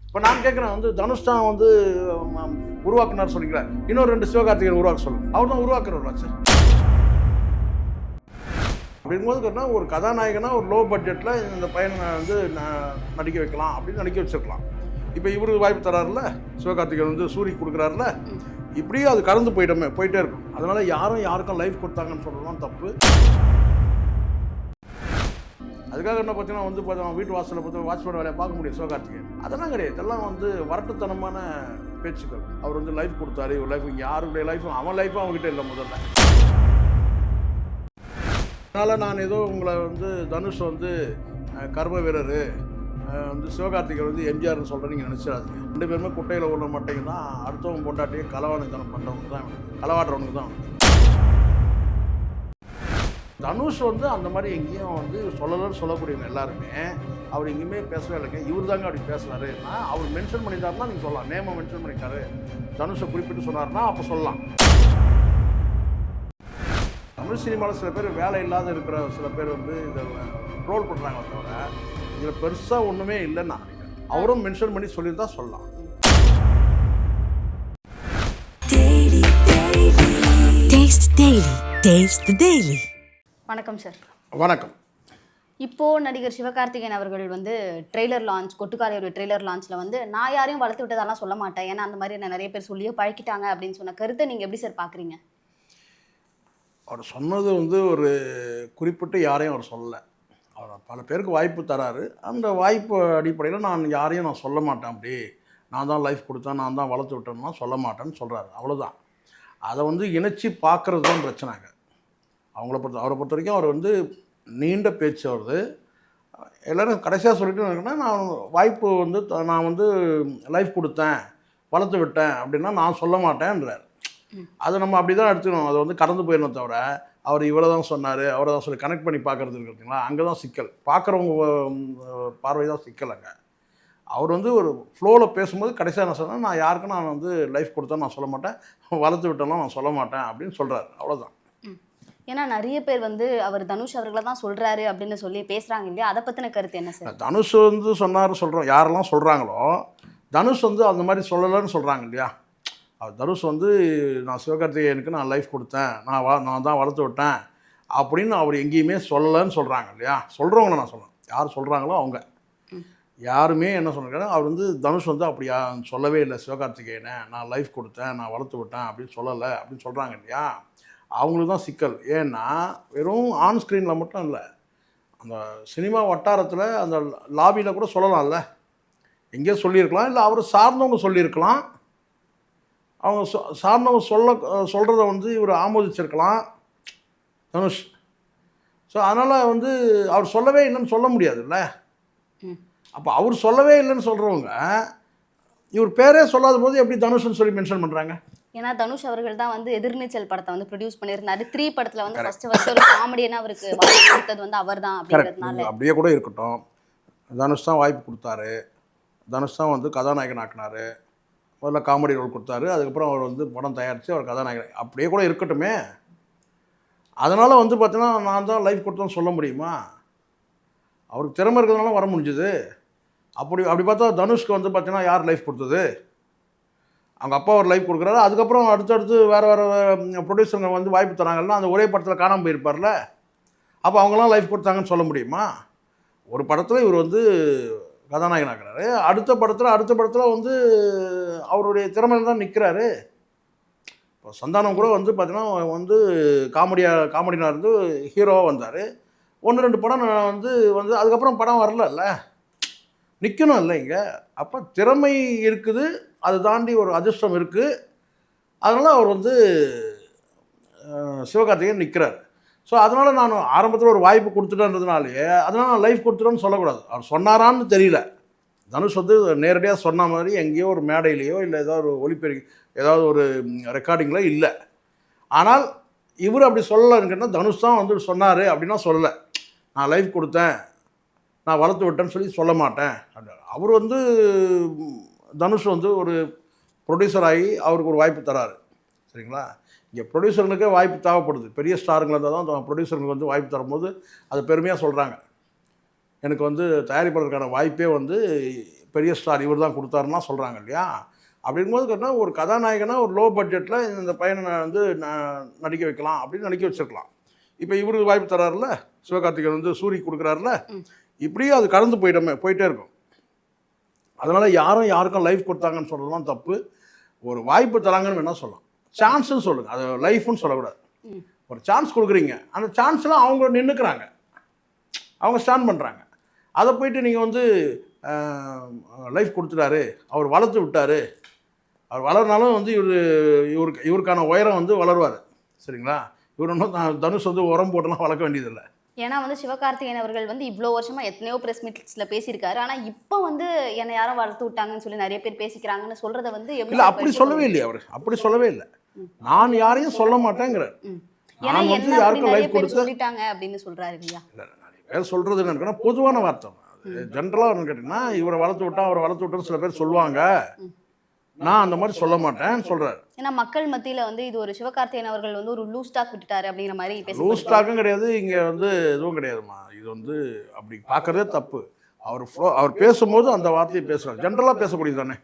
இப்போ நான் கேட்குறேன் வந்து தனுஷ் தான் வந்து உருவாக்குனார் சொல்லிக்கிறார், இன்னொரு 2 சிவகார்த்திகேயன் உருவாக்க சொல்லுங்க, அவர் தான் உருவாக்குறவராச்சு. அப்படிங்கும்போது கேட்டால் ஒரு கதாநாயகனா ஒரு லோ பட்ஜெட்டில் இந்த பையனை வந்து நடிக்க வைக்கலாம் அப்படின்னு நடிக்க வச்சிருக்கலாம். இப்போ இவருக்கு வாய்ப்பு தராருல, சிவகார்த்திகேயன் வந்து சூரிக்கு கொடுக்குறாருல, இப்படியே அது கடந்து போயிட்டே இருக்கும். அதனால யாருக்கும் லைஃப் கொடுத்தாங்கன்னு சொல்றதுலாம் தப்பு. அதுக்காக என்ன பார்த்தீங்கன்னா வந்து வீட்டு வாசலில் பார்த்து வாட்ச்மேன் வேலையை பார்க்க முடியும் சிவகார்த்திகேயன், அதெல்லாம் கிடையாது. இதெல்லாம் வந்து வரட்டுத்தனமான பேச்சுக்கள். அவர் வந்து லைஃப் கொடுத்தாரு, இவர் லைஃப், யாருடைய லைஃப்பும் அவன் லைஃப்பும் அவங்ககிட்ட இல்லை முதல்ல. அதனால் நான் ஏதோ உங்களை வந்து தனுஷ் வந்து கர்ம வீரர் வந்து சிவகார்த்திகேயன் வந்து எம்ஜிஆர்னு சொல்கிறேன் நீங்கள் நினச்சிடாதீங்க. 2 பேருமே குட்டையில் உள்ள மாட்டேங்க தான், அடுத்தவங்க பொண்டாட்டியே களவாணித்தனம் பண்ணுறவங்க தான், களவாடுறவங்க தான். தனுஷ் வந்து அந்த மாதிரி எங்கேயும் வந்து சொல்லலன்னு சொல்லக்கூடியவங்க எல்லாருமே அவர் எங்கேயுமே பேசவே இல்லைங்க. இவர் தாங்க அப்படி பேசுனாருன்னா அவர் மென்ஷன் பண்ணிட்டாருன்னா நீங்கள் சொல்லலாம். நேமை மென்ஷன் பண்ணிட்டாரு, தனுஷை குறிப்பிட்டு சொன்னார்னா அப்போ சொல்லலாம். தமிழ் சினிமாவில் சில பேர் வேலை இல்லாத இருக்கிற சில பேர் வந்து இதை ட்ரோல் பண்ணுறாங்க தவிர இதில் பெருசாக ஒன்றுமே இல்லைன்னு நான் நினைக்கிறேன். அவரும் மென்ஷன் பண்ணி சொல்லியிருந்தா சொல்லலாம். வணக்கம் சார். வணக்கம். இப்போது நடிகர் சிவகார்த்திகேயன் அவர்கள் வந்து ட்ரெய்லர் லான்ச், கொட்டுக்காரையோட ட்ரெய்லர் லான்ச்சில் வந்து நான் யாரையும் வளர்த்து விட்டதெல்லாம் சொல்ல மாட்டேன், ஏன்னா அந்த மாதிரி நிறைய பேர் சொல்லியே பழக்கிட்டாங்க அப்படின்னு சொன்ன கருத்தை நீங்கள் எப்படி சார் பார்க்குறீங்க? அவர் சொன்னது வந்து ஒரு குறிப்பிட்டு யாரையும் அவர் சொல்லலை. அவர் பல பேருக்கு வாய்ப்பு தராரு. அந்த வாய்ப்பு அடிப்படையில் நான் யாரையும் நான் சொல்ல மாட்டேன், அப்படி நான் தான் லைஃப் கொடுத்தேன், நான் தான் வளர்த்து விட்டேன்னா சொல்ல மாட்டேன்னு சொல்கிறாரு. அவ்வளோதான். அதை வந்து இணைச்சி பார்க்குறது தான் பிரச்சனைங்க. அவரை பொறுத்த வரைக்கும் அவர் வந்து நீண்ட பேச்சு வருது. எல்லோரும் கடைசியாக சொல்லிட்டு இருக்குன்னா நான் வாய்ப்பு வந்து நான் வந்து லைஃப் கொடுத்தேன், வளர்த்து விட்டேன் அப்படின்னா நான் சொல்ல மாட்டேன்றார். அதை நம்ம அப்படி தான் எடுத்துக்கணும். அதை வந்து கடந்து போயிடணும் தவிர அவர் இவ்வளோ தான் சொன்னார், அவரை தான் சொல்லி கனெக்ட் பண்ணி பார்க்குறது இருக்குங்களா, அங்கே தான் சிக்கல். பார்க்குறவங்க பார்வை தான் சிக்கல். அங்கே அவர் வந்து ஒரு ஃப்ளோவில் பேசும்போது கடைசியாக என்ன சொன்னால், நான் யாருக்கும் நான் வந்து லைஃப் கொடுத்தேன்னு நான் சொல்ல மாட்டேன், வளர்த்து விட்டேன்னா நான் சொல்ல மாட்டேன் அப்படின்னு சொல்கிறார். அவ்வளோதான். ஏன்னா நிறைய பேர் வந்து அவர் தனுஷ் அவர்களை தான் சொல்கிறாரு அப்படின்னு சொல்லி பேசுகிறாங்க இல்லையா, அதை பற்றின கருத்து என்ன சார்? தனுஷ் வந்து சொன்னார் சொல்கிறோம், யாரெல்லாம் சொல்கிறாங்களோ தனுஷ் வந்து அந்த மாதிரி சொல்லலைன்னு சொல்கிறாங்க இல்லையா. அவர் தனுஷ் வந்து நான் சிவகார்த்திகேயனுக்கு நான் லைஃப் கொடுத்தேன், நான் தான் வளர்த்து விட்டேன் அப்படின்னு அவர் எங்கேயுமே சொல்லலைன்னு சொல்கிறாங்க இல்லையா. சொல்கிறவங்கள நான் சொல்கிறேன், யார் சொல்கிறாங்களோ அவங்க யாருமே என்ன சொல்கிறாங்க, அவர் வந்து தனுஷ் வந்து அப்படி சொல்லவே இல்லை, சிவகார்த்திகேயனை நான் லைஃப் கொடுத்தேன், நான் வளர்த்து விட்டேன் அப்படின்னு சொல்லலை அப்படின்னு சொல்கிறாங்க இல்லையா. அவங்களுக்கு தான் சிக்கல். ஏன்னா வெறும் ஆன் ஸ்க்ரீனில் மட்டும் இல்லை, அந்த சினிமா வட்டாரத்தில் அந்த லாபியில் கூட சொல்லலாம்ல, எங்கேயோ சொல்லியிருக்கலாம், இல்லை அவர் சார்ந்தவங்க சொல்லியிருக்கலாம், அவங்க சார்ந்தவங்க சொல்கிறத வந்து இவர் ஆமோதிச்சிருக்கலாம் தனுஷ். ஸோ அதனால் வந்து அவர் சொல்லவே இல்லைன்னு சொல்ல முடியாதுல்ல. அப்போ அவர் சொல்லவே இல்லைன்னு சொல்கிறவங்க இவர் பேரே சொல்லாத போது எப்படி தனுஷ்னு சொல்லி மென்ஷன் பண்ணுறாங்க? ஏன்னா தனுஷ் அவர்கள் தான் வந்து எதிர்நீச்சல் படத்தை வந்து ப்ரொடியூஸ் பண்ணியிருந்தாரு. 3 படத்தில் வந்து ஃபர்ஸ்ட் ஒரு காமெடியனா அவருக்கு வாய்ப்பு கொடுத்தது வந்து அவர் தான் அப்படிங்கிறதுனால. அப்படியே கூட இருக்கட்டும், தனுஷ் தான் வாய்ப்பு கொடுத்தாரு, தனுஷ் தான் வந்து கதாநாயகன் ஆக்கினார், முதல்ல காமெடி ரோல் கொடுத்தாரு, அதுக்கப்புறம் அவர் வந்து படம் தயாரித்து அவர் கதாநாயகன், அப்படியே கூட இருக்கட்டுமே. அதனால் வந்து பார்த்தீங்கன்னா நான் தான் லைஃப் கொடுத்தோன்னு சொல்ல முடியுமா? அவருக்கு திறமை இருக்கிறதுனால வர முடிஞ்சுது. அப்படி பார்த்தா தனுஷ்க்கு வந்து பார்த்தீங்கன்னா யார் லைஃப் கொடுத்தது? அவங்க அப்பா ஒரு லைஃப் கொடுக்குறாரு, அதுக்கப்புறம் அடுத்தடுத்து வேறு ப்ரொடியூசருங்க வந்து வாய்ப்பு தராங்கன்னா அந்த ஒரே படத்தில் காணாமல் போயிருப்பார்ல, அப்போ அவங்களாம் லைஃப் கொடுத்தாங்கன்னு சொல்ல முடியுமா? ஒரு படத்தில் இவர் வந்து கதாநாயகன் ஆகிறாரு, அடுத்த படத்தில் வந்து அவருடைய திறமையில் தான் நிற்கிறாரு. இப்போ சந்தானம் கூட வந்து பார்த்தீங்கன்னா வந்து காமெடினாக இருந்து ஹீரோவாக வந்தார். 1-2 படம் வந்து அதுக்கப்புறம் படம் வரல, நிற்கணும் இல்லை இங்கே. அப்போ திறமை இருக்குது, அதை தாண்டி ஒரு அதிர்ஷ்டம் இருக்குது. அதனால் அவர் வந்து சிவகார்த்திகேயன் நிற்கிறார். ஸோ அதனால் நான் ஆரம்பத்தில் ஒரு வாய்ப்பு கொடுத்துட்டேன்றதுனாலே அதனால் நான் லைஃப் கொடுத்துட்டேன்னு சொல்லக்கூடாது. அவர் சொன்னாரான்னு தெரியல. தனுஷ் வந்து நேரடியாக சொன்ன மாதிரி எங்கேயோ ஒரு மேடையிலையோ இல்லை ஏதாவது ஒரு ஒளிபெருக்கி ஏதாவது ஒரு ரெக்கார்டிங்கில் இல்லை. ஆனால் இவர் அப்படி சொல்லலைன்னு கேட்டால் தனுஷ் தான் வந்து சொன்னார் அப்படின்னா சொல்லலை, நான் லைஃப் கொடுத்தேன், நான் வளர்த்து விட்டேன்னு சொல்லி சொல்ல மாட்டேன் அப்படின்னா. அவர் வந்து தனுஷ் வந்து ஒரு ப்ரொடியூசர் ஆகி அவருக்கு ஒரு வாய்ப்பு தராரு, சரிங்களா. இங்கே ப்ரொடியூசர்களுக்கே வாய்ப்பு தேவைப்படுது. பெரிய ஸ்டாருங்களை இருந்தால் தான் ப்ரொடியூசருக்கு வந்து வாய்ப்பு தரும்போது அது பெருமையாக சொல்கிறாங்க. எனக்கு வந்து தயாரிப்பதற்கான வாய்ப்பே வந்து பெரிய ஸ்டார் இவர் தான் கொடுத்தாருன்னா சொல்கிறாங்க இல்லையா? அப்படி இருக்கும்போது கேட்டால் ஒரு கதாநாயகனா ஒரு லோ பட்ஜெட்டில் இந்த பையனை வந்து நடிக்க வைக்கலாம் அப்படின்னு நடிக்க வச்சிருக்கலாம். இப்போ இவருக்கு வாய்ப்பு தராருல, சிவகார்த்திகேயன் வந்து சூரி கொடுக்குறாருல, இப்படியே அது கடந்து போயிட்டே இருக்கும். அதனால் யாருக்கும் லைஃப் கொடுத்தாங்கன்னு சொல்கிறதுலாம் தப்பு. ஒரு வாய்ப்பு தராங்கன்னு வேணால் சொல்லலாம், சான்ஸ்ன்னு சொல்லுங்கள், அது லைஃப்னு சொல்லக்கூடாது. ஒரு சான்ஸ் கொடுக்குறீங்க, அந்த சான்ஸ்லாம் அவங்க நின்றுக்கிறாங்க, அவங்க ஸ்டாண்ட் பண்ணுறாங்க. அதை போயிட்டு நீங்கள் வந்து லைஃப் கொடுத்துட்டாரு, அவர் வளர்த்து விட்டார், அவர் வளர்னாலும் வந்து இவருக்கான உயரம் வந்து வளருவார். சரிங்களா? இவர் ஒன்றும் தனுஷ் வந்து உரம் போட்டுலாம் வளர்க்க வேண்டியதில்லை. ஏன்னா வந்து சிவகார்த்திகேயன் அவர்கள் வந்து இவ்வளோ வருஷமா எத்தனையோ ப்ரெஸ் மீட்ஸில் பேசியிருக்காரு. ஆனால் இப்போ வந்து என்னை யாரும் வளர்த்து விட்டாங்கன்னு சொல்லி நிறைய பேர் பேசிக்கிறாங்கன்னு சொல்கிறத வந்து இல்லை, அப்படி சொல்லவே இல்லையே அவர், அப்படி சொல்லவே இல்லை. நான் யாரையும் சொல்ல மாட்டேங்கிறார். நான் வந்து யாருக்கும் லைஃப் கொடுத்து சொல்லிட்டாங்க அப்படின்னு சொல்கிறாரு இல்லையா? இல்லை, நிறைய பேர் சொல்கிறது என்னன்னா பொதுவான வார்த்தை. அது ஜென்ரலாக என்ன கேட்டிங்கன்னா, இவரை வளர்த்து விட்டா அவரை வளர்த்து விட்டோன்னு சில பேர் சொல்லுவாங்க, நான் அந்த மாதிரி சொல்ல மாட்டேன்னு சொல்கிறாரு. ஏன்னா மக்கள் மத்தியில் வந்து இது ஒரு சிவகார்த்திகேயன் அவர்கள் வந்து ஒரு லூஸ் டாக் விட்டுட்டாரு அப்படிங்கிற மாதிரி லூஸ் டாக்கும் கிடையாது, இங்கே வந்து எதுவும் கிடையாதுமா. இது வந்து அப்படி பார்க்குறதே தப்பு. அவர் பேசும்போது அந்த வார்த்தையை பேசுகிறார், ஜென்ரலாக பேசக்கூடியது தானே.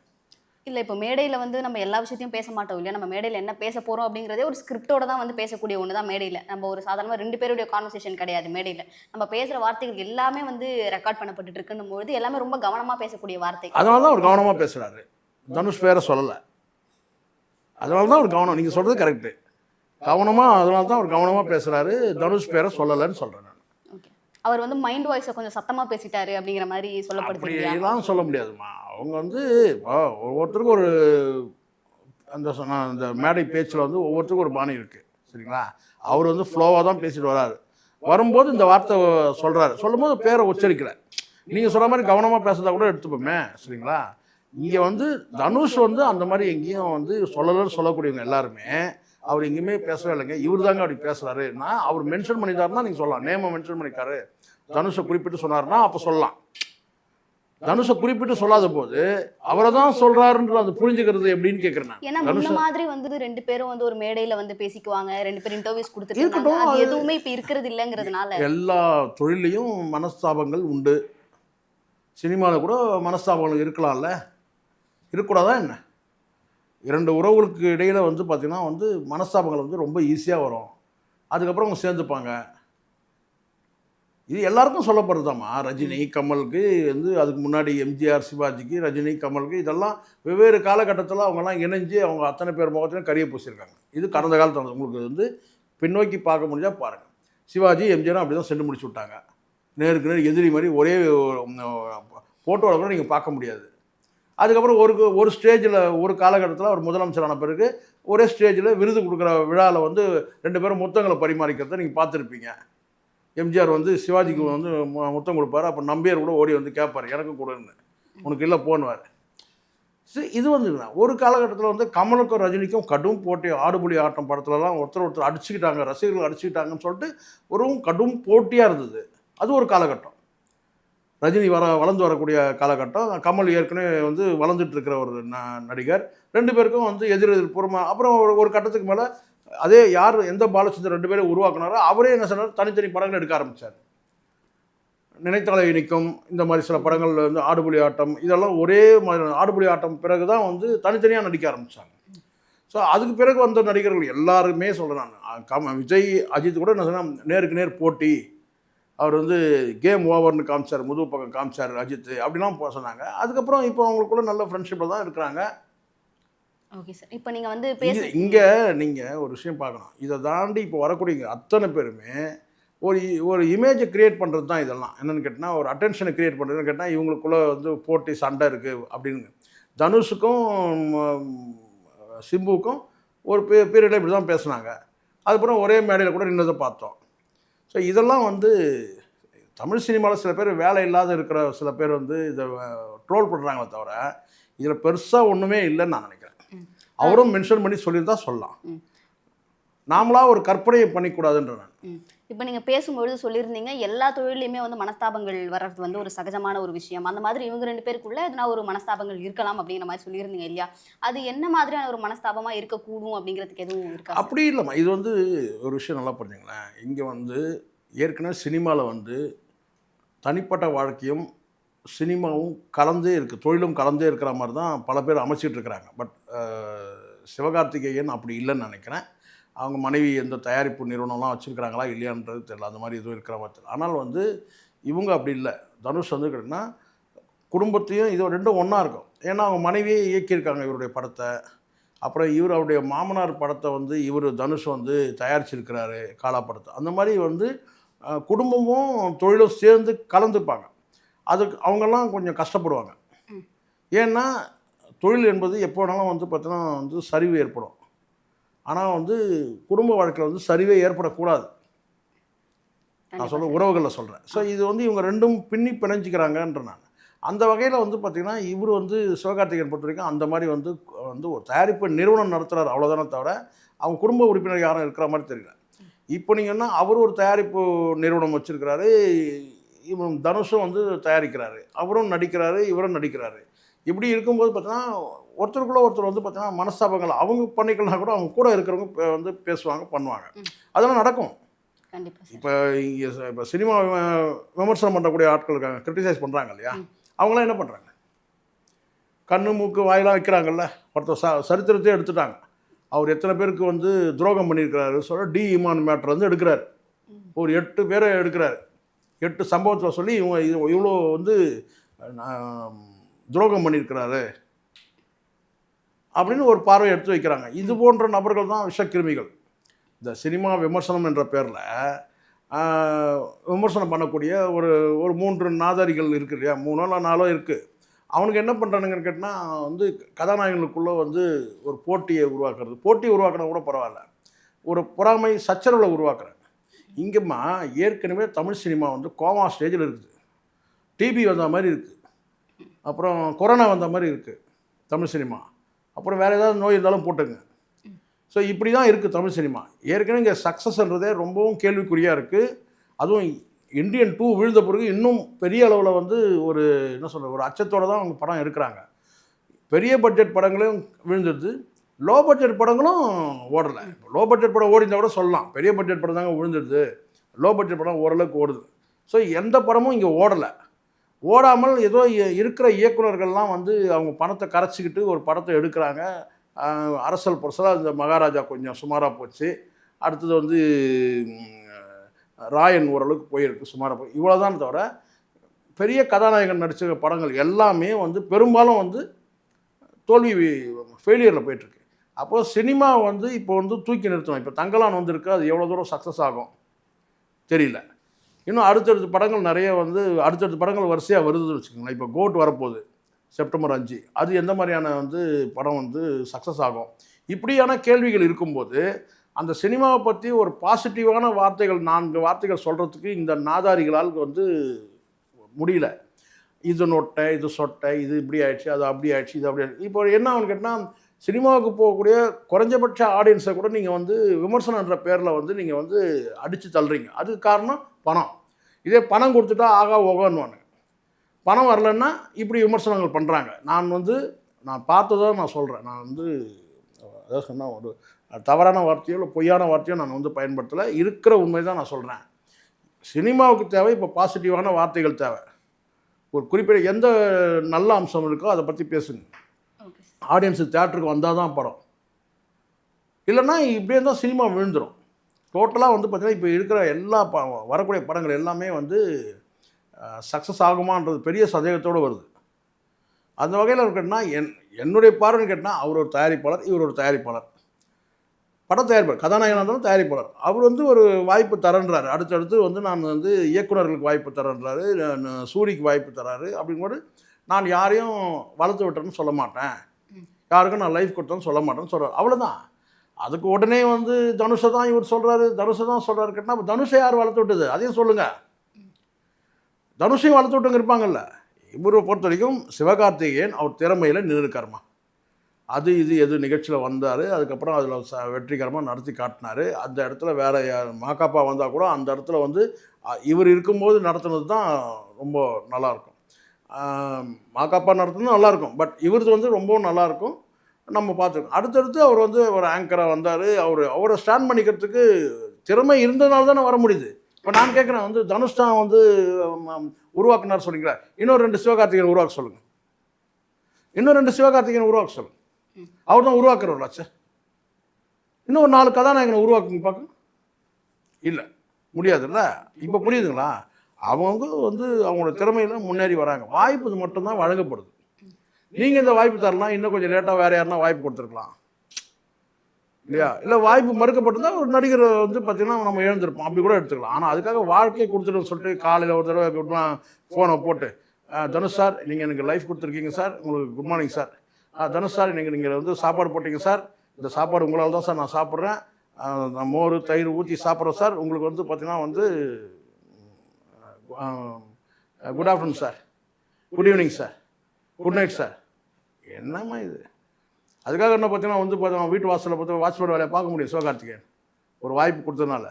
இல்லை, இப்போ மேடையில் வந்து நம்ம எல்லா விஷயத்தையும் பேச மாட்டோம் இல்லையா? நம்ம மேடையில் என்ன பேச போகிறோம் அப்படிங்கிறதே ஒரு ஸ்கிரிப்டோட தான் வந்து பேசக்கூடிய ஒன்று தான் மேடையில். நம்ம ஒரு சாதாரணமாக 2 பேருடைய கான்வர்சேஷன் கிடையாது மேடையில். நம்ம பேசுகிற வார்த்தைகள் எல்லாமே வந்து ரெக்கார்ட் பண்ணப்பட்டு இருக்குன்னும் பொழுது எல்லாமே ரொம்ப கவனமாக பேசக்கூடிய வார்த்தை. அதனால தான் அவர் கவனமாக பேசுகிறாரு. தனுஷ் பேரை சொல்லலை, அதனால தான் அவர் கவனம். நீங்கள் சொல்கிறது கரெக்டு, கவனமாக, அதனால தான் அவர் கவனமாக பேசுகிறாரு. தனுஷ் பேரை சொல்லலைன்னு சொல்கிறேன் நான். ஓகே, அவர் வந்து மைண்ட் வாய்ஸை கொஞ்சம் சத்தமாக பேசிட்டாரு அப்படிங்கிற மாதிரி சொல்லப்படுது. அப்படிலாம் சொல்ல முடியாதுமா. அவங்க வந்து ஒவ்வொருத்தருக்கும் ஒரு அந்த மேடை பேச்சில் வந்து ஒவ்வொருத்தருக்கும் ஒரு பாணி இருக்குது. சரிங்களா? அவர் வந்து ஃப்ளோவாக தான் பேசிட்டு வராரு. வரும்போது இந்த வார்த்தை சொல்கிறாரு, சொல்லும்போது பேரை உச்சரிக்கலை. நீங்கள் சொல்கிற மாதிரி கவனமாக பேசுறதா கூட எடுத்துப்போமே. சரிங்களா? இங்கே வந்து தனுஷ் வந்து அந்த மாதிரி எங்கேயும் வந்து சொல்லலைன்னு சொல்லக்கூடியவங்க எல்லாருமே அவர் எங்கேயுமே பேசவே இல்லைங்க, இவர் தாங்க அப்படி பேசுகிறாருன்னா அவர் மென்ஷன் பண்ணிட்டாருன்னா நீங்கள் சொல்லலாம். நேமை மென்ஷன் பண்ணிக்காரு, தனுஷை குறிப்பிட்டு சொன்னார்னா அப்போ சொல்லலாம். தனுஷை குறிப்பிட்டு சொல்லாத போது அவரை தான் சொல்றாருன்ற அது புரிஞ்சுக்கிறது எப்படின்னு கேட்குறேன். ஏன்னா முன்ன மாதிரி வந்து 2 பேரும் வந்து ஒரு மேடையில் வந்து பேசிக்குவாங்க, 2 பேரும் இன்டர்வியூஸ் கொடுத்துட்டு அது எதுவுமே இப்போ இருக்கிறது இல்லைங்கிறதுனால எல்லா தொழிலையும் மனஸ்தாபங்கள் உண்டு. சினிமாவில் கூட மனஸ்தாபங்கள் இருக்கலாம்ல, இருக்கக்கூடாதா என்ன? 2 உறவுகளுக்கு இடையில் வந்து பார்த்திங்கன்னா வந்து மனஸ்தாபங்கள் வந்து ரொம்ப ஈஸியாக வரும், அதுக்கப்புறம் அவங்க சேர்ந்துப்பாங்க. இது எல்லாருக்கும் சொல்லப்படுறதாம்மா. ரஜினி கமலுக்கு வந்து அதுக்கு முன்னாடி எம்ஜிஆர் சிவாஜிக்கு, ரஜினி கமலுக்கு இதெல்லாம் வெவ்வேறு காலகட்டத்தில் அவங்கெல்லாம் இணைஞ்சு அவங்க அத்தனை பேர் முகத்திலும் கரிய பூசியிருக்காங்க. இது கடந்த காலத்தில் உங்களுக்கு வந்து பின்னோக்கி பார்க்க முடிஞ்சால் பாருங்கள். சிவாஜி எம்ஜிஆரும் அப்படி தான் சென்று முடிச்சு விட்டாங்க. நேருக்கு நேர் எதிரி மாதிரி ஒரே ஃபோட்டோவில் கூட நீங்கள் பார்க்க முடியாது. அதுக்கப்புறம் ஒரு ஸ்டேஜில் ஒரு காலகட்டத்தில் அவர் முதலமைச்சரான பிறகு ஒரே ஸ்டேஜில் விருது கொடுக்குற விழாவில் வந்து 2 பேரும் முத்தங்களை பரிமாறிக்கிறத நீங்கள் பார்த்துருப்பீங்க. எம்ஜிஆர் வந்து சிவாஜிக்கு வந்து முத்தம் கொடுப்பாரு, அப்போ நம்பியார் கூட ஓடி வந்து கேட்பார், எனக்கும் கொடுன்னு, உனக்கு இல்லை போன்னுவார். சரி, இது வந்து ஒரு காலகட்டத்தில் வந்து கமலுக்கும் ரஜினிக்கும் கடும் போட்டி, ஆடுபுலி ஆட்டம் படத்துலலாம் ஒருத்தர் அடிச்சுக்கிட்டாங்க, ரசிகர்கள் அடிச்சுக்கிட்டாங்கன்னு சொல்லிட்டு ஒரு கடும் போட்டியாக இருந்தது. அது ஒரு காலகட்டம். ரஜினி வளர்ந்து வரக்கூடிய காலகட்டம், கமல் ஏற்கனவே வந்து வளர்ந்துட்டு இருக்கிற ஒரு நடிகர். 2 பேருக்கும் வந்து எதிர்ப்புறமாக அப்புறம் ஒரு கட்டத்துக்கு மேலே அதே யார் எந்த பாலச்சந்தர் 2 பேரும் உருவாக்குனாரோ அவரே என்ன சொன்னார், தனித்தனி படங்கள் எடுக்க ஆரம்பித்தார். நினைத்தாலே இனிக்கும் இந்த மாதிரி சில படங்கள் வந்து ஆடுபுலி ஆட்டம் இதெல்லாம் ஒரே மாதிரி. ஆடுபுலி ஆட்டம் பிறகு தான் வந்து தனித்தனியாக நடிக்க ஆரம்பித்தாங்க. ஸோ அதுக்கு பிறகு வந்த நடிகர்கள் எல்லாருமே சொல்கிறேன் நான், விஜய் அஜித் கூட என்ன சொன்னால் நேருக்கு நேர் போட்டி, அவர் வந்து கேம் ஓவர்னு காமிச்சார், முதுகு பக்கம் காமிச்சார் அஜித், அப்படிலாம் சொன்னாங்க. அதுக்கப்புறம் இப்போ அவங்களுக்குள்ள நல்ல ஃப்ரெண்ட்ஷிப்பில் தான் இருக்கிறாங்க. ஓகே சார், இப்போ நீங்கள் வந்து இங்கே நீங்கள் ஒரு விஷயம் பார்க்கணும். இதை தாண்டி இப்போ வரக்கூடிய அத்தனை பேருமே ஒரு இமேஜை க்ரியேட் பண்ணுறது தான் இதெல்லாம். என்னென்னு கேட்டால் ஒரு அட்டென்ஷனை க்ரியேட் பண்ணுறதுன்னு கேட்டால் இவங்களுக்குள்ளே வந்து போட்டி சண்டை இருக்குது அப்படின்னு. தனுஷுக்கும் சிம்புவுக்கும் ஒரு பீரியடில் இப்படி தான் பேசுனாங்க. அதுக்கப்புறம் ஒரே மேடையில் கூட நின்றதை பார்த்தோம். ஸோ இதெல்லாம் வந்து தமிழ் சினிமாவில் சில பேர் வேலை இல்லாத இருக்கிற சில பேர் வந்து இதை ட்ரோல் பண்ணுறாங்களே தவிர இதில் பெருசாக ஒன்றுமே இல்லைன்னு நான் நினைக்கிறேன். அவரும் மென்ஷன் பண்ணி சொல்லியிருந்தா சொல்லலாம், நாமளாக ஒரு கற்பனையை பண்ணிக்கூடாதுன்ற நான். இப்போ நீங்கள் பேசும்பொழுது சொல்லியிருந்தீங்க எல்லா தொழிலையுமே வந்து மனஸ்தாபங்கள் வர்றது வந்து ஒரு சகஜமான ஒரு விஷயம். அந்த மாதிரி இவங்க 2 பேருக்குள்ள எதனா ஒரு மனஸ்தாபங்கள் இருக்கலாம் அப்படிங்கிற மாதிரி சொல்லியிருந்தீங்க இல்லையா? அது என்ன மாதிரியான ஒரு மனஸ்தாபமாக இருக்கக்கூடும் அப்படிங்கிறதுக்கு எதுவும் இருக்கா? அப்படி இல்லைம்மா. இது வந்து ஒரு விஷயம் நல்லா புரிஞ்சுங்களேன். இங்கே வந்து ஏற்கனவே சினிமாவில் வந்து தனிப்பட்ட வாழ்க்கையும் சினிமாவும் கலந்தே இருக்குது, தொழிலும் கலந்தே இருக்கிற மாதிரி தான் பல பேர் அமைச்சிட்டு இருக்கிறாங்க. பட் சிவகார்த்திகேயன் அப்படி இல்லைன்னு நினைக்கிறேன். அவங்க மனைவி எந்த தயாரிப்பு நிறுவனம்லாம் வச்சுருக்கிறாங்களா இல்லையான்றது தெரியல, அந்த மாதிரி எதுவும் இருக்கிற மாதிரி தெரியல. ஆனால் வந்து இவங்க அப்படி இல்லை. தனுஷ் வந்து கேட்டிங்கன்னா குடும்பத்தையும் இது ரெண்டும் ஒன்றா இருக்கும். ஏன்னா அவங்க மனைவியே இயக்கியிருக்காங்க இவருடைய படத்தை. அப்புறம் இவர் அவருடைய மாமனார் படத்தை வந்து இவர் தனுஷ் வந்து தயாரிச்சிருக்கிறாரு, காலா படத்தை. அந்த மாதிரி வந்து குடும்பமும் தொழிலும் சேர்ந்து கலந்துப்பாங்க. அதுக்கு அவங்கெல்லாம் கொஞ்சம் கஷ்டப்படுவாங்க. ஏன்னா தொழில் என்பது எப்போ வேணாலும் வந்து பார்த்தோன்னா வந்து சரிவு ஏற்படும். ஆனால் வந்து குடும்ப வாழ்க்கையில் வந்து சரிவே ஏற்படக்கூடாது. நான் சொல்ல உறவுகளில் சொல்கிறேன். ஸோ இது வந்து இவங்க ரெண்டும் பின்னி பிணைஞ்சிக்கிறாங்கன்ற நான். அந்த வகையில் வந்து பார்த்திங்கன்னா இவர் வந்து சிவகார்த்திகேயன் பொறுத்த வரைக்கும் அந்த மாதிரி வந்து வந்து ஒரு தயாரிப்பு நிறுவனம் நடத்துகிறார், அவ்வளோதானே தவிர அவங்க குடும்ப உறுப்பினர் யாரும் இருக்கிற மாதிரி தெரியல. இப்போ நீங்கன்னா அவர் ஒரு தயாரிப்பு நிறுவனம் வச்சுருக்கிறாரு, இவன் தனுஷும் வந்து தயாரிக்கிறாரு, அவரும் நடிக்கிறாரு, இவரும் நடிக்கிறாரு. இப்படி இருக்கும்போது பார்த்தீங்கன்னா ஒருத்தருக்குள்ளே ஒருத்தர் வந்து பார்த்தீங்கன்னா மனஸ்தாபங்கள் அவங்க பண்ணிக்கலாம் கூட அவங்க கூட இருக்கிறவங்க வந்து பேசுவாங்க, பண்ணுவாங்க. அதெல்லாம் நடக்கும். இப்போ இங்கே இப்போ சினிமா விமர்சனம் பண்ணக்கூடிய ஆட்கள் இருக்காங்க, கிரிட்டிசைஸ் பண்ணுறாங்க இல்லையா, அவங்களாம் என்ன பண்ணுறாங்க? கண்ணு மூக்கு வாயெல்லாம் வைக்கிறாங்கல்ல. ஒருத்தர் சரித்திரத்தையே எடுத்துட்டாங்க. அவர் எத்தனை பேருக்கு வந்து துரோகம் பண்ணியிருக்கிறாரு சொல்ல டி இமான் மேட்டர் வந்து எடுக்கிறார். ஒரு 8 பேரை எடுக்கிறார். 8 சம்பவத்தில் சொல்லி இவங்க இவ்வளோ வந்து துரோகம் பண்ணியிருக்கிறாரு அப்படின்னு ஒரு பார்வை எடுத்து வைக்கிறாங்க. இது போன்ற நபர்கள் தான் விஷக்கிருமிகள். இந்த சினிமா விமர்சனம் என்ற பேரில் விமர்சனம் பண்ணக்கூடிய ஒரு 3 நாதாரிகள் இருக்குது இல்லையா, 3 4 இருக்குது. அவனுக்கு என்ன பண்ணுறானுங்கன்னு கேட்டால் வந்து கதாநாயகங்களுக்குள்ளே வந்து ஒரு போட்டியை உருவாக்குறது. போட்டி உருவாக்குனா கூட பரவாயில்ல, ஒரு பொறாமை சச்சரவை உருவாக்குறாங்க. இங்கேம்மா ஏற்கனவே தமிழ் சினிமா வந்து கோமா ஸ்டேஜில் இருக்குது. டிபி வந்த மாதிரி இருக்குது, அப்புறம் கொரோனா வந்த மாதிரி இருக்குது தமிழ் சினிமா. அப்புறம் வேறு ஏதாவது நோய் இருந்தாலும் போட்டுங்க. ஸோ இப்படி தான் இருக்குது தமிழ் சினிமா. ஏற்கனவே இங்கே சக்ஸஸ்ன்றதே ரொம்பவும் கேள்விக்குறியாக இருக்குது. அதுவும் இந்தியன் 2 விழுந்த பிறகு இன்னும் பெரிய அளவில் வந்து ஒரு என்ன சொல்கிறது, ஒரு அச்சத்தோடு தான் அவங்க படம் எடுக்கிறாங்க. பெரிய பட்ஜெட் படங்களும் விழுந்துடுது, லோ பட்ஜெட் படங்களும் ஓடலை. லோ பட்ஜெட் படம் ஓடிந்தால் கூட சொல்லலாம், பெரிய பட்ஜெட் படம் தாங்க விழுந்துடுது, லோ பட்ஜெட் படம் ஓரளவுக்கு ஓடுது. ஸோ எந்த படமும் இங்கே ஓடலை. ஓடாமல் ஏதோ இருக்கிற இயக்குநர்கள்லாம் வந்து அவங்க பணத்தை கரைச்சிக்கிட்டு ஒரு படத்தை எடுக்கிறாங்க. அரசல் புரசலாக இந்த மகாராஜா கொஞ்சம் சுமாராக போச்சு. அடுத்தது வந்து ராயன் ஓரளவுக்கு போயிருக்கு, சுமாராக போய் இவ்வளோதான் தவிர பெரிய கதாநாயகன் நடித்த படங்கள் எல்லாமே வந்து பெரும்பாலும் வந்து தோல்வி ஃபெயிலியரில் போயிட்டுருக்கு. அப்போது சினிமா வந்து இப்போ வந்து தூக்கி நிறுத்தணும். இப்போ தங்கலான் வந்திருக்கு, அது எவ்வளோ தூரம் சக்ஸஸ் ஆகும் தெரியல. இன்னும் அடுத்தடுத்த படங்கள் நிறைய வந்து அடுத்தடுத்த படங்கள் வரிசையாக வருதுன்னு வச்சுக்கோங்களேன். இப்போ கோட் வரப்போகுது செப்டம்பர் 5, அது எந்த மாதிரியான வந்து படம் வந்து சக்ஸஸ் ஆகும்? இப்படியான கேள்விகள் இருக்கும்போது அந்த சினிமாவை பற்றி ஒரு பாசிட்டிவான வார்த்தைகள் 4 வார்த்தைகள் சொல்கிறதுக்கு இந்த நாதாரிகளால் வந்து முடியல. இது நொட்டை, இது சொட்டை, இது இப்படி ஆயிடுச்சு, அது அப்படி ஆயிடுச்சு, இது அப்படி ஆயிடுச்சு. இப்போ என்ன ஆகுன்னு கேட்டால் சினிமாவுக்கு போகக்கூடிய குறைஞ்சபட்ச ஆடியன்ஸை கூட நீங்கள் வந்து விமர்சனன்ற பேரில் வந்து நீங்கள் வந்து அடித்து தள்ளுறீங்க. அதுக்கு காரணம் பணம். இதே பணம் கொடுத்துட்டா ஆகா ஓகோன்னுவாங்க. பணம் வரலன்னா இப்படி விமர்சனங்கள் பண்ணுறாங்க. நான் பார்த்ததை நான் சொல்கிறேன். நான் வந்து அதாவது சொன்னால் ஒரு தவறான வார்த்தையோ இல்லை பொய்யான வார்த்தையோ நான் வந்து பயன்படுத்தலை. இருக்கிற உண்மை தான் நான் சொல்கிறேன். சினிமாவுக்கு தேவை இப்போ பாசிட்டிவான வார்த்தைகள் தேவை. ஒரு குறிப்பிட்ட எந்த நல்ல அம்சம் இருக்கோ அதை பற்றி பேசுங்க. ஆடியன்ஸு தேட்டருக்கு வந்தால் தான் படம், இல்லைன்னா இப்படியே தான் சினிமா விழுந்துடும். டோட்டலாக வந்து பார்த்திங்கன்னா இப்போ இருக்கிற எல்லா வரக்கூடிய படங்கள் எல்லாமே வந்து சக்ஸஸ் ஆகுமான்றது பெரிய சந்தேகத்தோடு வருது. அந்த வகையில் கேட்டால் என்னுடைய பார்வைன்னு கேட்டால் அவர் ஒரு தயாரிப்பாளர், இவர் ஒரு தயாரிப்பாளர், படம் தயாரிப்பாளர், கதாநாயகனாக இருந்தாலும் தயாரிப்பாளர். அவர் வந்து ஒரு வாய்ப்பு தரன்றாரு. அடுத்தடுத்து வந்து நான் வந்து இயக்குநர்களுக்கு வாய்ப்பு தரன்றாரு, சூரிக்கு வாய்ப்பு தராரு. அப்படிங்கும்போது நான் யாரையும் வளர்த்து விட்டேன்னு சொல்ல மாட்டேன், யாருக்கும் நான் லைஃப் கொடுத்தேன்னு சொல்ல மாட்டேன்னு சொல்கிறார். அவ்வளோதான். அதுக்கு உடனே வந்து தனுஷை தான் இவர் சொல்கிறாரு, தனுஷை தான் சொல்கிறாரு கேட்டால் அப்போ தனுஷை யார் வளர்த்து விட்டது அதையும் சொல்லுங்கள். தனுஷையும் வளர்த்து விட்டவங்க இருப்பாங்கல்ல. இவரை பொறுத்த வரைக்கும் சிவகார்த்திகேயன் அவர் திறமையில் நின்றுருக்காருமா. அது இது எது நிகழ்ச்சியில் வந்தார், அதுக்கப்புறம் அதில் வெற்றிகரமாக நடத்தி காட்டினார். அந்த இடத்துல வேறு மாக்காப்பா வந்தால் கூட அந்த இடத்துல வந்து இவர் இருக்கும்போது நடத்துனது தான் ரொம்ப நல்லாயிருக்கும். மாக்காப்பா நடத்துனது நல்லாயிருக்கும், பட் இவரது வந்து ரொம்பவும் நல்லாயிருக்கும். நம்ம பார்த்துருக்கோம். அடுத்தடுத்து அவர் வந்து ஒரு ஆங்கராக வந்தார். அவரை ஸ்டாண்ட் பண்ணிக்கிறதுக்கு திறமை இருந்ததுனால தானே வர முடியுது. இப்போ நான் கேட்குறேன் வந்து தனுஷ் தான் வந்து உருவாக்குனார் சொல்லிங்களா, இன்னும் 2 சிவகார்த்திகேயன் உருவாக்க சொல்லுங்க, இன்னும் 2 சிவகார்த்திகேயன் உருவாக்க சொல்லுங்க. அவர் தான் உருவாக்குறவராச்சு. இன்னும் ஒரு 4 கதாநாயகனை உருவாக்குங்க பார்க்க. இல்லை, முடியாதுல்ல. இப்போ புரியுதுங்களா? அவங்க வந்து அவங்களோட திறமையில முன்னேறி வராங்க. வாய்ப்பு மட்டும்தான் வழங்கப்படுது. நீங்கள் இந்த வாய்ப்பு தரலாம், இன்னும் கொஞ்சம் லேட்டாக வேறு யாருன்னா வாய்ப்பு கொடுத்துருக்கலாம் இல்லையா? இல்லை வாய்ப்பு மறுக்கப்பட்டிருந்தா ஒரு நடிகர் வந்து பார்த்தீங்கன்னா நம்ம இழந்திருப்போம், அப்படி கூட எடுத்துக்கலாம். ஆனால் அதுக்காக வாழ்க்கையை கொடுத்துட்டு சொல்லிட்டு காலையில் ஒரு தடவை ஃபோனை போட்டு தனுஷ் சார் நீங்கள் எனக்கு லைஃப் கொடுத்துருக்கீங்க சார், உங்களுக்கு good morning sir. Dhanush sir நீங்கள் வந்து சாப்பாடு போட்டிங்க சார், இந்த சாப்பாடு உங்களால் தான் சார் நான் சாப்பிட்றேன், நான் மோர் தயிர் ஊற்றி சாப்பிட்றேன் சார், உங்களுக்கு வந்து பார்த்தீங்கன்னா வந்து good afternoon sir, good evening sir, good night sir. என்னம்மா இது? அதுக்காக என்ன பார்த்தீங்கன்னா வந்து பார்த்தீங்கன்னா வீட்டு வாசலில் பார்த்து வாட்ச்மேன் வேலையை பார்க்க முடியும் சிவகார்த்திகேயன் ஒரு வாய்ப்பு கொடுத்ததுனால?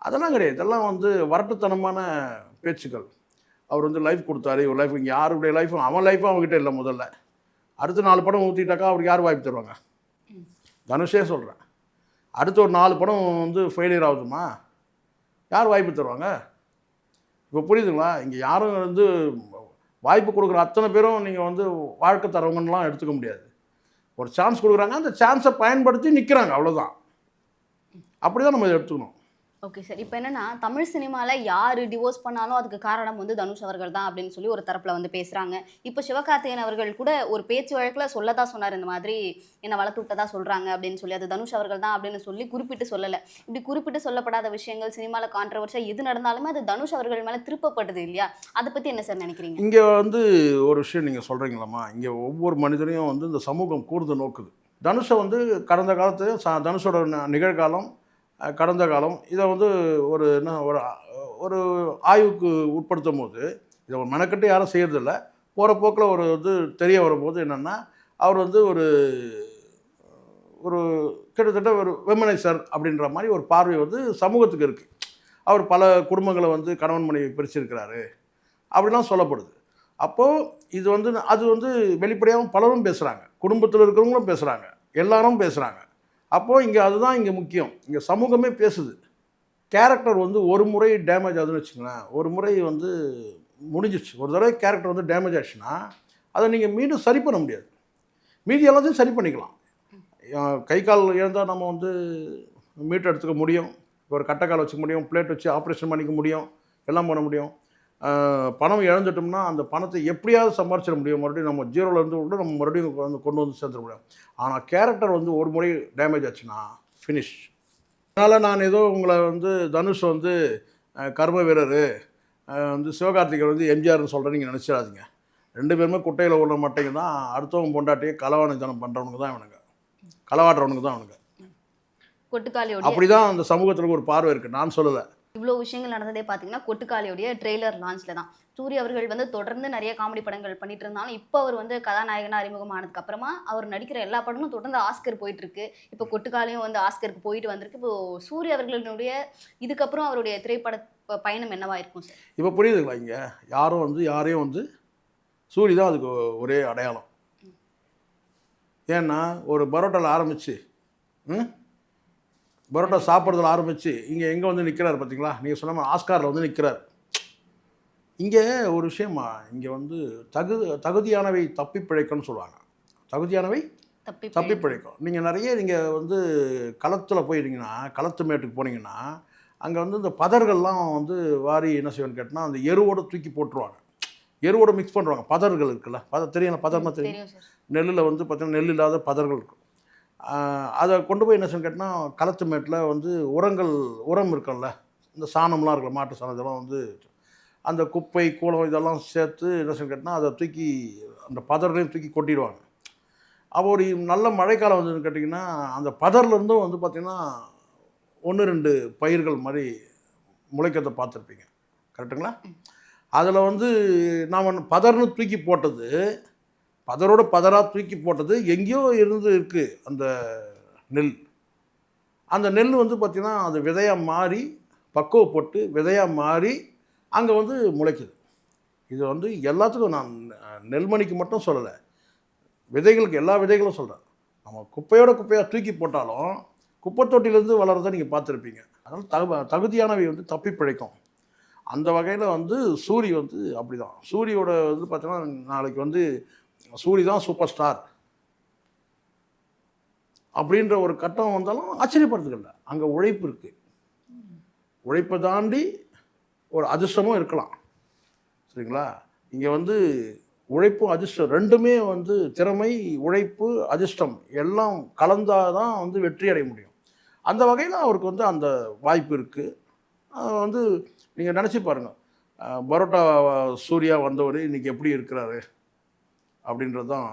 அதெல்லாம் கிடையாது. இதெல்லாம் வந்து வரட்டுத்தனமான பேச்சுக்கள். அவர் வந்து லைஃப் கொடுத்தாரு, ஒரு லைஃப். இங்கே யாருடைய லைஃப்பும் அவன் லைஃப்பும் அவங்ககிட்ட இல்லை. முதல்ல அடுத்து 4 படம் ஊற்றிட்டாக்கா அவருக்கு யார் வாய்ப்பு தருவாங்க? தனுஷே சொல்கிறேன். அடுத்து ஒரு 4 படம் வந்து ஃபெயிலியர் ஆகுதுமா, யார் வாய்ப்பு தருவாங்க? இப்போ புரியுதுங்களா? இங்கே யாரும் வந்து வாய்ப்பு கொடுக்குற அத்தனை பேரும் நீங்கள் வந்து வாழ்க்கை தரவங்கன்னெலாம் எடுத்துக்க முடியாது. ஒரு சான்ஸ் கொடுக்குறாங்க, அந்த சான்ஸை பயன்படுத்தி நிற்கிறாங்க, அவ்வளோதான். அப்படி தான் நம்ம இதை எடுத்துக்கணும். Okay sir. இப்போ என்னன்னா தமிழ் சினிமாவில் யார் டிவோர்ஸ் பண்ணாலும் அதுக்கு காரணம் வந்து தனுஷ் அவர்கள் தான் அப்படின்னு சொல்லி ஒரு தரப்பில் வந்து பேசுகிறாங்க. இப்போ சிவகார்த்திகேயன் அவர்கள் கூட ஒரு பேச்சு வழக்கில் சொல்லதான் சொன்னார், இந்த மாதிரி என்னை வளர்த்து விட்டதா சொல்கிறாங்க அப்படின்னு சொல்லி. அது தனுஷ் அவர்கள் தான் அப்படின்னு சொல்லி குறிப்பிட்டு சொல்லலை. இப்படி குறிப்பிட்டு சொல்லப்படாத விஷயங்கள் சினிமாவில் கான்ட்ரவர்சியாக எது நடந்தாலுமே அது தனுஷ் அவர்கள் மேலே திருப்பப்படுது இல்லையா? அதை பற்றி என்ன சார் நினைக்கிறீங்க? இங்கே வந்து ஒரு விஷயம் நீங்கள் சொல்கிறீங்களாம்மா, இங்கே ஒவ்வொரு மனிதனையும் வந்து இந்த சமூகம் கூர்ந்து நோக்குது. தனுஷை வந்து கடந்த காலத்து தனுஷோட நிகழ்காலம், கடந்த காலம், இதை வந்து ஒரு என்ன ஒரு ஆய்வுக்கு உட்படுத்தும் போது இதை ஒரு மெனக்கட்டு யாரும் செய்கிறதில்ல. போகிற போக்கில் ஒரு இது தெரிய வரும்போது என்னென்னா, அவர் வந்து ஒரு கிட்டத்தட்ட ஒரு வெமனைசர் அப்படின்ற மாதிரி ஒரு பார்வை வந்து சமூகத்துக்கு இருக்குது. அவர் பல குடும்பங்களை வந்து கணவன் மனைவி பிரிச்சிருக்கிறாரு அப்படிலாம் சொல்லப்படுது. அப்போது இது வந்து அது வந்து வெளிப்படையாகவும் பலரும் பேசுகிறாங்க, குடும்பத்தில் இருக்கிறவங்களும் பேசுகிறாங்க, எல்லாரும் பேசுகிறாங்க. அப்போது இங்கே அதுதான் இங்கே முக்கியம். இங்கே சமூகமே பேசுது. கேரக்டர் வந்து ஒரு முறை டேமேஜ் ஆகுதுன்னு வச்சுங்களேன், ஒரு முறை வந்து முடிஞ்சிடுச்சு. ஒரு தடவை கேரக்டர் வந்து டேமேஜ் ஆச்சுன்னா அதை நீங்கள் மீண்டும் சரி பண்ண முடியாது. மீதி எல்லாத்தையும் சரி பண்ணிக்கலாம். கை கால் இழந்தால் நம்ம வந்து மீட்டர் எடுத்துக்க முடியும், ஒரு கட்டைக்கால் வச்சுக்க முடியும், பிளேட் வச்சு ஆப்ரேஷன் பண்ணிக்க முடியும், எல்லாம் பண்ண முடியும். பணம் இழந்துட்டோம்னா அந்த பணத்தை எப்படியாவது சம்பாரிச்சிட முடியும். மறுபடியும் நம்ம ஜீரோலேருந்து விட்டு நம்ம மறுபடியும் கொண்டு வந்து சேர்த்துட முடியும். ஆனால் கேரக்டர் வந்து ஒரு முறை டேமேஜ் ஆச்சுன்னா ஃபினிஷ். அதனால் நான் ஏதோ உங்களை வந்து தனுஷ் வந்து கர்ம வீரர், வந்து சிவகார்த்திகேயன் வந்து எம்ஜிஆர்னு சொல்கிறேன் நீங்கள் நினச்சிடாதீங்க. 2 பேருமே குட்டையில் உள்ள மட்டைங்க தான். அடுத்தவங்க பொண்டாட்டியை களவாணித்தனம் பண்ணுறவனுக்கு தான் இவனுங்க, களவாடுறவனுக்கு தான் அவனுங்க. கொட்டுக்காளியோட அப்படி தான் அந்த சமூகத்தில் ஒரு பார்வை இருக்குது, நான் சொல்லலை. இவ்வளோ விஷயங்கள் நடந்ததே பார்த்தீங்கன்னா கொட்டுக்காளியோடைய ட்ரெய்லர் லான்ச்சில் தான். சூர்யா அவர்கள் வந்து தொடர்ந்து நிறைய காமெடி படங்கள் பண்ணிட்டு இருந்தாலும் இப்போ அவர் வந்து கதாநாயகனாக அறிமுகமானதுக்கு அப்புறமா அவர் நடிக்கிற எல்லா படமும் தொடர்ந்து ஆஸ்கர் போயிட்டு இருக்கு. இப்போ கொட்டுக்காளியும் வந்து ஆஸ்கருக்கு போயிட்டு வந்திருக்கு. இப்போ சூர்யா அவர்களுடைய இதுக்கப்புறம் அவருடைய திரைப்பட பயணம் என்னவா இருக்கும் சார்? இப்போ புரியுதுங்களா? இங்கே யாரும் வந்து யாரையும் வந்து சூரி தான் அதுக்கு ஒரே அடையாளம். ஏன்னா ஒரு பரோட்டாவில் ஆரம்பித்து பரோட்டா சாப்பிட்றதுல ஆரம்பித்து இங்கே எங்கே வந்து நிற்கிறார் பார்த்தீங்களா? நீங்கள் சொன்ன மாதிரி ஆஸ்காரில் வந்து நிற்கிறார். இங்கே ஒரு விஷயமா, இங்கே வந்து தகுதியானவை தப்பி பிழைக்கணும்னு சொல்லுவாங்க. தகுதியானவை தப்பி பிழைக்கும். நீங்கள் வந்து களத்தில் போயிருந்தீங்கன்னா, களத்து மேட்டுக்கு போனீங்கன்னா அங்கே வந்து இந்த பதர்கள்லாம் வந்து வாரி என்ன செய்வேன்னு கேட்டால் அந்த எருவோடு தூக்கி போட்டுருவாங்க. எருவோடு மிக்ஸ் பண்ணுறாங்க. பதர்கள் இருக்குல்ல, தெரியும், பதர்னா தெரியும். நெல்லில் வந்து பார்த்தீங்கன்னா நெல் இல்லாத பதர்கள் இருக்கும். அதை கொண்டு போய் என்ன செய்யணும் கேட்டால் களத்து மேட்டில் வந்து உரம் இருக்கும்ல, இந்த சாணம்லாம் இருக்குல்ல, மாட்டு சாணம், இதெல்லாம் வந்து அந்த குப்பை கூளம் இதெல்லாம் சேர்த்து என்ன செய்யணும் கேட்டால் அதை தூக்கி அந்த பதர்களையும் தூக்கி கொட்டிடுவாங்க. அப்போ ஒரு நல்ல மழைக்காலம் வந்துன்னு கேட்டிங்கன்னா அந்த பதர்லேருந்தும் வந்து பார்த்திங்கன்னா 1-2 பயிர்கள் மாதிரி முளைக்கிறத பார்த்துருப்பீங்க, கரெக்டுங்களா? அதில் வந்து நாம் பதர்னு தூக்கி போட்டது, பதரோட பதராக தூக்கி போட்டது எங்கேயோ இருக்குது அந்த நெல். அந்த நெல் வந்து பார்த்திங்கன்னா அது விதையாக மாறி பக்குவப்பட்டு விதையாக மாறி அங்கே வந்து முளைக்குது. இது வந்து எல்லாத்துக்கும் நான் நெல்மணிக்கு மட்டும் சொல்லலை, விதைகளுக்கு எல்லா விதைகளும் சொல்கிறேன். நம்ம குப்பையாக தூக்கி போட்டாலும் குப்பை தொட்டிலேருந்து வளர்றதை நீங்கள் பார்த்துருப்பீங்க. அதனால் தகுதியானவை வந்து தப்பி பிழைக்கும். அந்த வகையில் வந்து சூரி வந்து அப்படி தான். சூரியோட இது பார்த்தோன்னா நாளைக்கு வந்து சூரி தான் சூப்பர் ஸ்டார் அப்படின்ற ஒரு கட்டம் வந்தாலும் ஆச்சரியப்படுறதுக்கு இல்லை. அங்கே உழைப்பு இருக்குது. உழைப்பை தாண்டி ஒரு அதிர்ஷ்டமும் இருக்கலாம். சரிங்களா? இங்கே வந்து உழைப்பும் அதிர்ஷ்டம் ரெண்டுமே வந்து திறமை, உழைப்பு, அதிர்ஷ்டம் எல்லாம் கலந்தால் தான் வந்து வெற்றி அடைய முடியும். அந்த வகையில் அவருக்கு வந்து அந்த வாய்ப்பு இருக்குது. வந்து நீங்கள் நினச்சி பாருங்கள், பரோட்டா சூர்யா வந்தவர் இன்றைக்கி எப்படி இருக்கிறாரு அப்படின்றது தான்